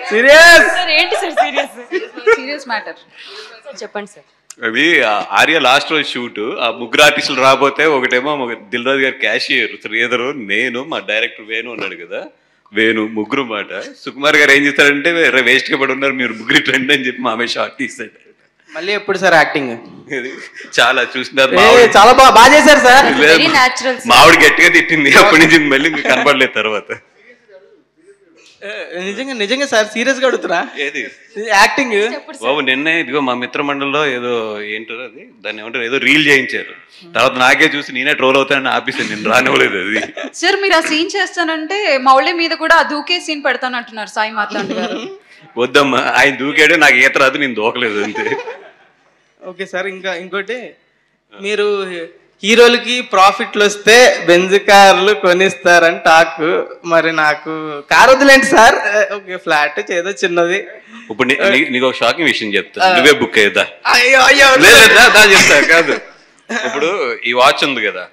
Serious sir ఏంటి sir serious? Serious matter. చెప్పండి sir. అది ఆర్య లాస్ట్ రోజు షూట్ ఆ ముగ్గురు ఆర్టిస్టులు రాబోతే ఒకటేమో దిల్ రాజు గారు క్యాషియర్ శ్రీధరు నేను మా డైరెక్టర్ వేణు ఉన్నాడు కదా వేణు ముగ్గురు మాట సుకుమార్ గారు ఏం చేస్తారంటే వేస్ట్ గా పడి ఉన్నారు మీరు ముగ్గురు ట్రెండ్ అని చెప్పి మామే షార్ట్ తీస్తాడు. మళ్ళీ ఎప్పుడు సార్ యాక్టింగ్? చాలా చూసినారు చాలా బాగా చేశారు సార్. Very natural. మావిడ గట్టిగా తిట్టింది అప్పటి నుంచి మళ్ళీ మీకు కనపడలేదు తర్వాత. నిజంగా సార్ సీరియస్ గా అడుగుతున్నా ఏది యాక్టింగ్ బాబు నిన్నే ఇదిగో మా మిత్ర మండలిలో ఏదో ఏంటారు అది దాన్ని ఏమంటారు ఏదో రీల్ చేయించారు తర్వాత నాకే చూసి నేనే ట్రోల్ అవుతానని ఆపేసాను నేను రానివ్వలేదు అది. సార్ మీరు ఆ సీన్ చేస్తానంటే మౌళి మీద కూడా ఆ దూకే సీన్ పెడతానంటున్నారు సాయి మాట్లాడు గారు. వద్దమ్మా ఆయన దూకాడు నాకు ఈత రాదు నేను దూకలేదు అంతే. ఓకే సార్ ఇంకోటి మీరు హీరోలకి ప్రాఫిట్లు వస్తే బెంజ్ కార్లు కొనిస్తారని టాక్. మరి నాకు కార్ వద్దులేండి సార్. ఓకే ఫ్లాట్ ఏదో చిన్నది. ఇప్పుడు నీకు ఒక షాకింగ్ విషయం చెప్తా నువ్వే బుక్ అయ్యేదా? అయ్యో అయ్యో చెప్తా కాదు ఇప్పుడు ఈ వాచ్ ఉంది కదా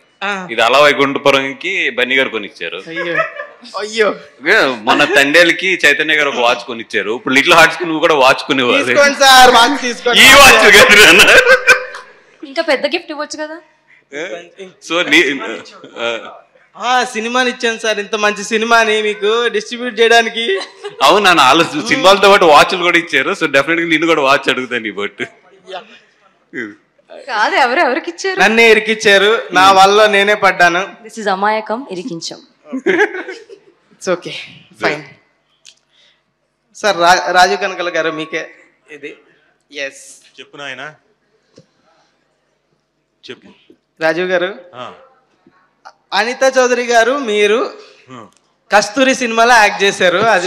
ఇది అలా వైకుంఠపురంకి బన్నీ గారు కొనిచ్చారు. అయ్యో అయ్యో మన తండేలకి చైతన్య గారు ఒక వాచ్ కొనిచ్చారు. ఇప్పుడు లిటిల్ హార్ట్స్ కి నువ్వు కూడా వాచ్ కొనివ్వాలి. సార్ వాచ్ తీసుకోండి. ఈ వాచ్ కదా ఇంకా పెద్ద గిఫ్ట్ ఇవ్వచ్చు కదా. సో సినిమాని ఇచ్చాను సార్ ఇంత మంచి సినిమాని మీకు డిస్ట్రిబ్యూట్ చేయడానికి. అవును నన్ను ఆలోచన సినిమాలతో పాటు వాచ్లు కూడా ఇచ్చారు. సో డెఫినెట్ గా నిన్ను కూడా వాచ్ అడుగుతాను ఈ బట్ కాదు ఎవరికి ఇచ్చారు? నన్నే ఇరికిచ్చారు నా వల్ల నేనే పడ్డాను. దిస్ ఇస్ అమాయకం ఇరికించాం. It's okay fine sir. Rajeev Kanakala గారు మీకే ఇది. ఎస్ చెప్పు నాయన చెప్పు. రాజీవ్ గారు అనితా చౌదరి గారు మీరు కస్తూరి సినిమాలో యాక్ట్ చేశారు. అది